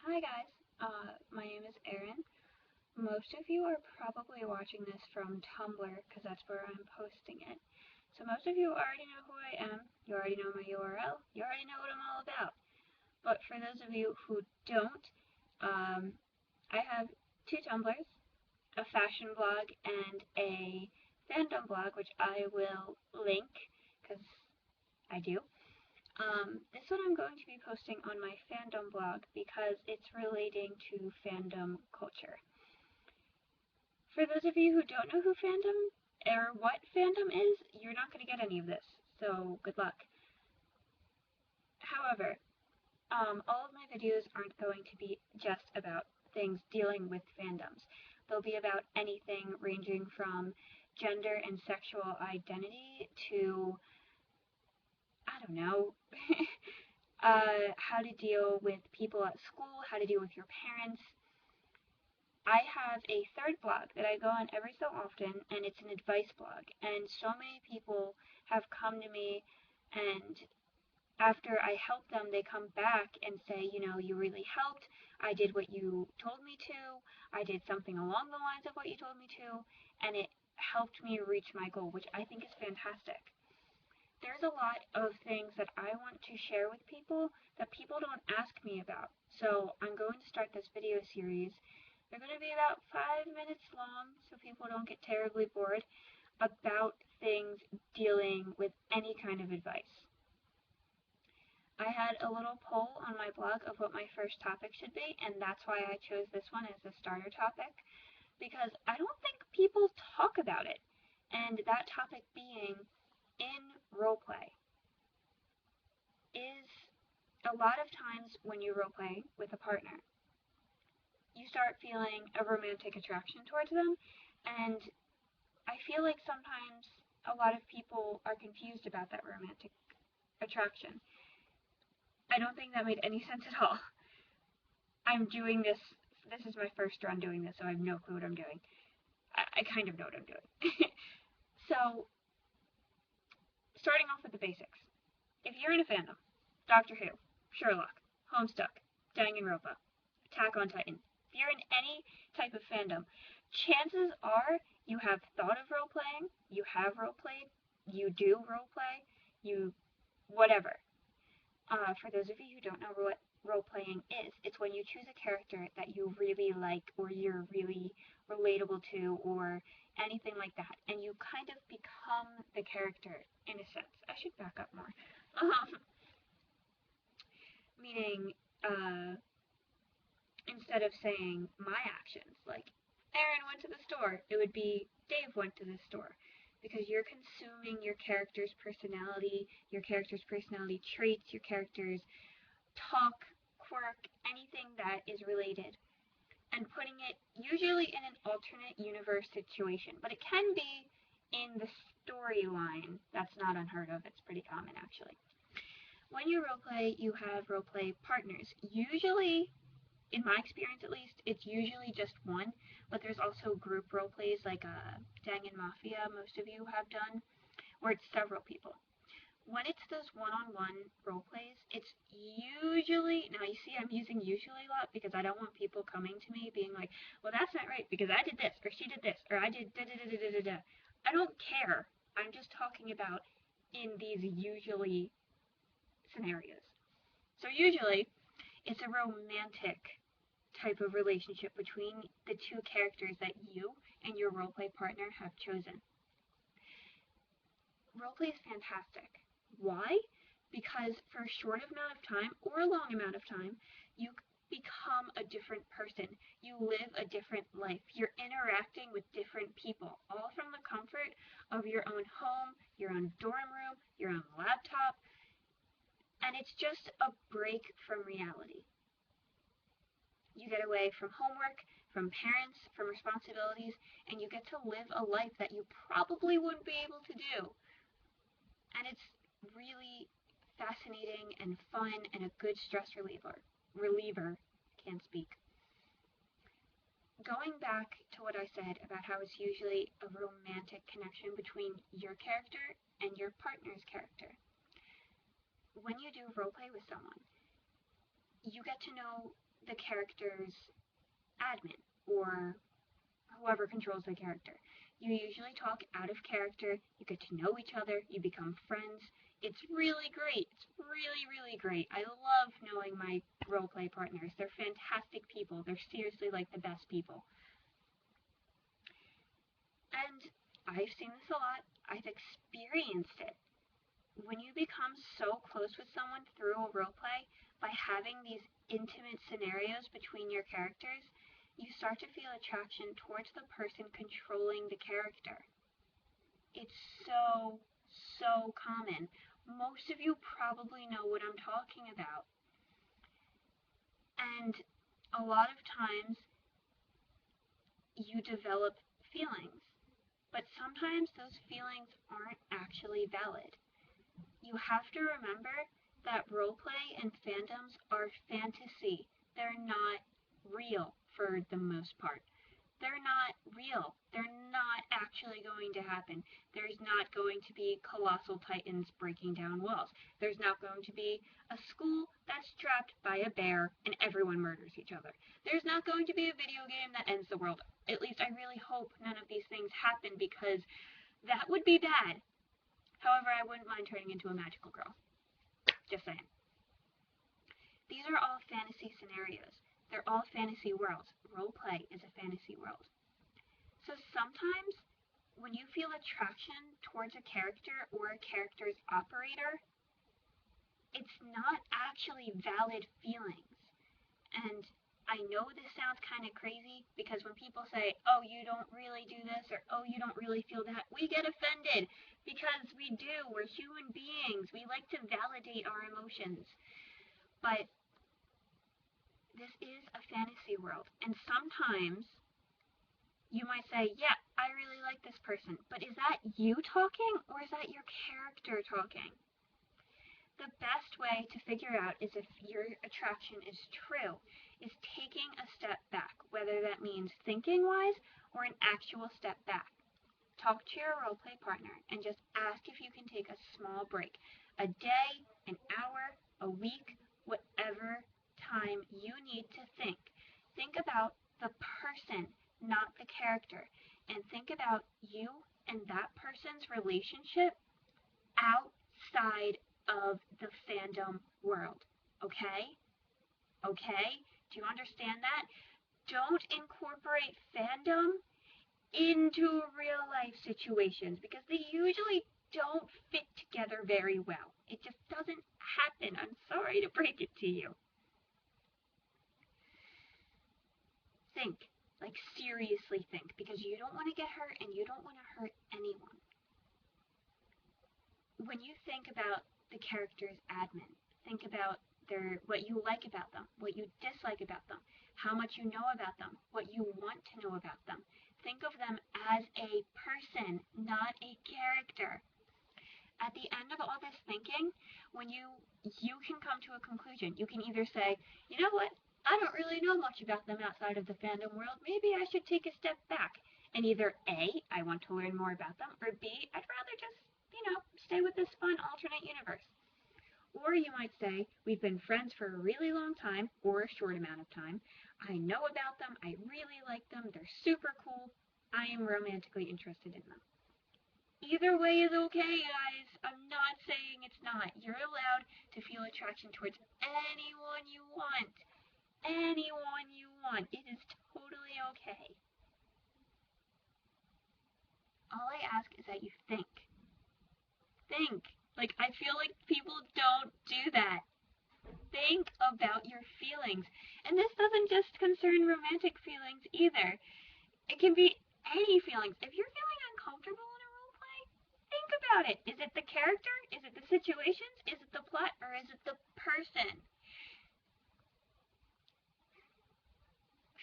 Hi guys, my name is Erin. Most of you are probably watching this from Tumblr because that's where I'm posting it. So most of you already know who I am, you already know my URL, you already know what I'm all about. But for those of you who don't, I have two Tumblrs, a fashion blog and a fandom blog, which I will link because I do. This one I'm going to be posting on my fandom blog because it's relating to fandom culture. For those of you who don't know who fandom or what fandom is, you're not going to get any of this, so good luck. However, all of my videos aren't going to be just about things dealing with fandoms. They'll be about anything ranging from gender and sexual identity to, I don't know, how to deal with people at school, how to deal with your parents. I have a third blog that I go on every so often, and it's an advice blog. And so many people have come to me, and after I help them, they come back and say, you know, you really helped. I did what you told me to. I did something along the lines of what you told me to, and it helped me reach my goal, which I think is fantastic. There's a lot of things that I want to share with people that people don't ask me about. So I'm going to start this video series. They're going to be about 5 minutes long, so people don't get terribly bored, about things dealing with any kind of advice. I had a little poll on my blog of what my first topic should be, and that's why I chose this one as a starter topic, because I don't think people talk about it, and that topic being in roleplay is a lot of times when you roleplay with a partner, you start feeling a romantic attraction towards them, and I feel like sometimes a lot of people are confused about that romantic attraction. I don't think that made any sense at all. I'm doing this is my first run doing this, so I have no clue what I'm doing. I kind of know what I'm doing. So, starting off with the basics. If you're in a fandom, Doctor Who, Sherlock, Homestuck, Danganronpa, Attack on Titan, if you're in any type of fandom, chances are you have thought of role-playing, you have role-played, you do role-play, you whatever. For those of you who don't know what role-playing is, it's when you choose a character that you really like or you're really relatable to or anything like that, and you kind of become the character in a sense. I should back up more. Meaning, instead of saying my actions, like Aaron went to the store, it would be Dave went to the store. Because you're consuming your character's personality traits, your character's talk, quirk, anything that is related, and putting it usually in an alternate universe situation. But it can be in the storyline. That's not unheard of. It's pretty common, actually. When you roleplay, you have roleplay partners. Usually, in my experience at least, it's usually just one, but there's also group roleplays like Dangan Mafia most of you have done, where it's several people. When it's those one-on-one roleplays, it's usually, now you see I'm using usually a lot because I don't want people coming to me being like, well that's not right because I did this, or she did this, or I did da-da-da-da-da-da. I don't care. I'm just talking about in these usually scenarios. So usually, it's a romantic type of relationship between the two characters that you and your roleplay partner have chosen. Roleplay is fantastic. Why? Because for a short amount of time or a long amount of time, you become a different person. You live a different life. You're interacting with different people, all from the comfort of your own home, your own dorm room, your own laptop, and it's just a break from reality. You get away from homework, from parents, from responsibilities, and you get to live a life that you probably wouldn't be able to do. And it's really fascinating and fun and a good stress reliever. Can't speak. Going back to what I said about how it's usually a romantic connection between your character and your partner's character. When you do roleplay with someone, you get to know the character's admin or whoever controls the character. You usually talk out of character, you get to know each other, you become friends. It's really great. It's really, really great. I love knowing my roleplay partners. They're fantastic people. They're seriously like the best people. And I've seen this a lot. I've experienced it. When you become so close with someone through a roleplay, by having these intimate scenarios between your characters, you start to feel attraction towards the person controlling the character. It's so, so common. Most of you probably know what I'm talking about. And a lot of times you develop feelings, but sometimes those feelings aren't actually valid. You have to remember that roleplay and fandoms are fantasy. They're not real for the most part. They're not real. They're not actually going to happen. There's not going to be colossal titans breaking down walls. There's not going to be a school that's trapped by a bear and everyone murders each other. There's not going to be a video game that ends the world. At least I really hope none of these things happen, because that would be bad. However, I wouldn't mind turning into a magical girl. Just saying. These are all fantasy scenarios. They're all fantasy worlds. Roleplay is a fantasy world. So sometimes when you feel attraction towards a character or a character's operator, it's not actually valid feelings. And I know this sounds kind of crazy, because when people say, oh, you don't really do this, or oh, you don't really feel that, we get offended, because we do. We're human beings. We like to validate our emotions. But this is a fantasy world, and sometimes you might say, yeah, I really like this person, but is that you talking, or is that your character talking? The best way to figure out is if your attraction is true, is taking a step back, whether that means thinking-wise or an actual step back. Talk to your roleplay partner and just ask if you can take a small break, a day, an hour, a week, whatever time you need to think. Think about the person, not the character, and think about you and that person's relationship outside of the fandom world. Okay? Okay? Do you understand that? Don't incorporate fandom into real life situations, because they usually don't fit together very well. It just doesn't happen. I'm sorry to break it to you. Think. Like, seriously think, because you don't want to get hurt and you don't want to hurt anyone. When you think about the character's admin, think about what you like about them, what you dislike about them, how much you know about them, what you want to know about them. Think of them as a person, not a character. At the end of all this thinking, when you can come to a conclusion. You can either say, you know what, I don't really know much about them outside of the fandom world. Maybe I should take a step back. And either A, I want to learn more about them, or B, I'd rather just, stay with this fun alternate universe. Or you might say, we've been friends for a really long time, or a short amount of time. I know about them, I really like them, they're super cool, I am romantically interested in them. Either way is okay, guys. I'm not saying it's not. You're allowed to feel attraction towards anyone you want. Anyone you want. It is totally okay. All I ask is that you think. Think. Like, I feel like people don't do that. Think about your feelings. And this doesn't just concern romantic feelings either. It can be any feelings. If you're feeling uncomfortable in a role play, think about it. Is it the character? Is it the situations? Is it the plot? Or is it the person?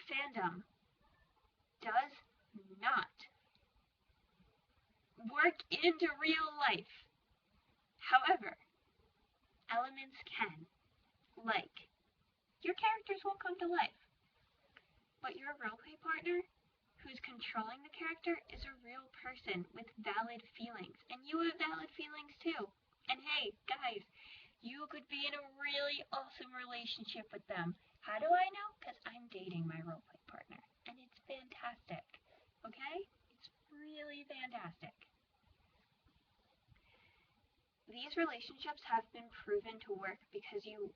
Fandom does not work into real life. However, elements can. Like, your characters won't come to life, but your roleplay partner who's controlling the character is a real person with valid feelings, and you have valid feelings too. And hey, guys, you could be in a really awesome relationship with them. How do I know? Because I'm dating my roleplay partner, and it's fantastic. Okay? It's really fantastic. These relationships have been proven to work because you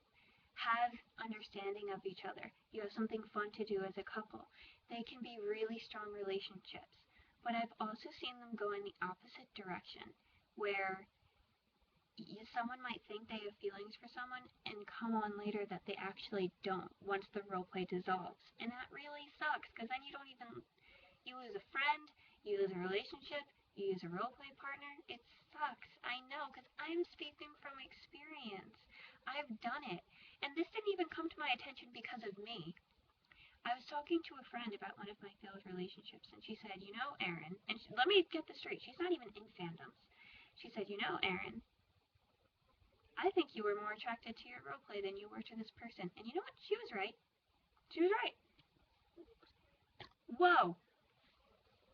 have understanding of each other. You have something fun to do as a couple. They can be really strong relationships. But I've also seen them go in the opposite direction, where someone might think they have feelings for someone and come on later that they actually don't once the roleplay dissolves. And that really sucks because then you lose a friend, you lose a relationship, you lose a roleplay partner. It sucks. I know because I'm speaking from experience. I've done it. And this didn't even come to my attention because of me. I was talking to a friend about one of my failed relationships, and she said, you know, Erin, and let me get this straight, she's not even in fandoms. She said, you know, Erin, I think you were more attracted to your roleplay than you were to this person. And you know what? She was right. She was right. Whoa!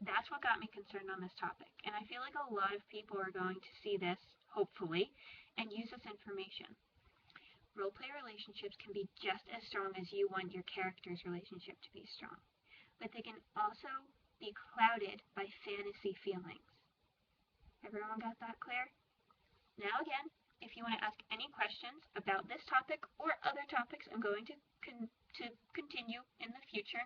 That's what got me concerned on this topic. And I feel like a lot of people are going to see this, hopefully, and use this information. Roleplay relationships can be just as strong as you want your character's relationship to be strong. But they can also be clouded by fantasy feelings. Everyone got that clear? Now again, if you want to ask any questions about this topic or other topics I'm going to continue in the future,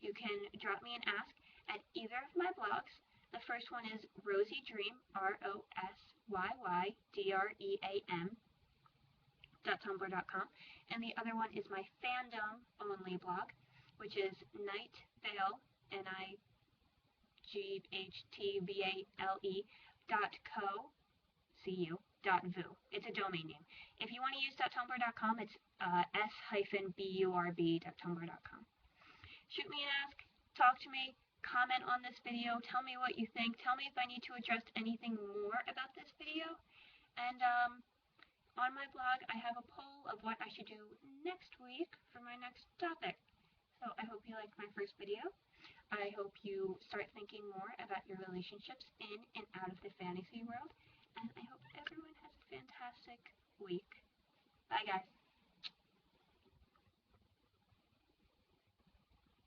you can drop me an ask at either of my blogs. The first one is Rosy Dream, ROSYYYDREAM.tumblr.com, and the other one is my Fandom only blog, which is Nightvale, NIGHTVALE.co.vu. It's a domain name. If you want to use .tumblr.com, it's s-burb.tumblr.com. Shoot me an ask, talk to me, comment on this video, tell me what you think, tell me if I need to address anything more about this video, and on my blog I have a poll of what I should do next week for my next topic. So I hope you liked my first video. I hope you start thinking more about your relationships in and out of the fantasy world,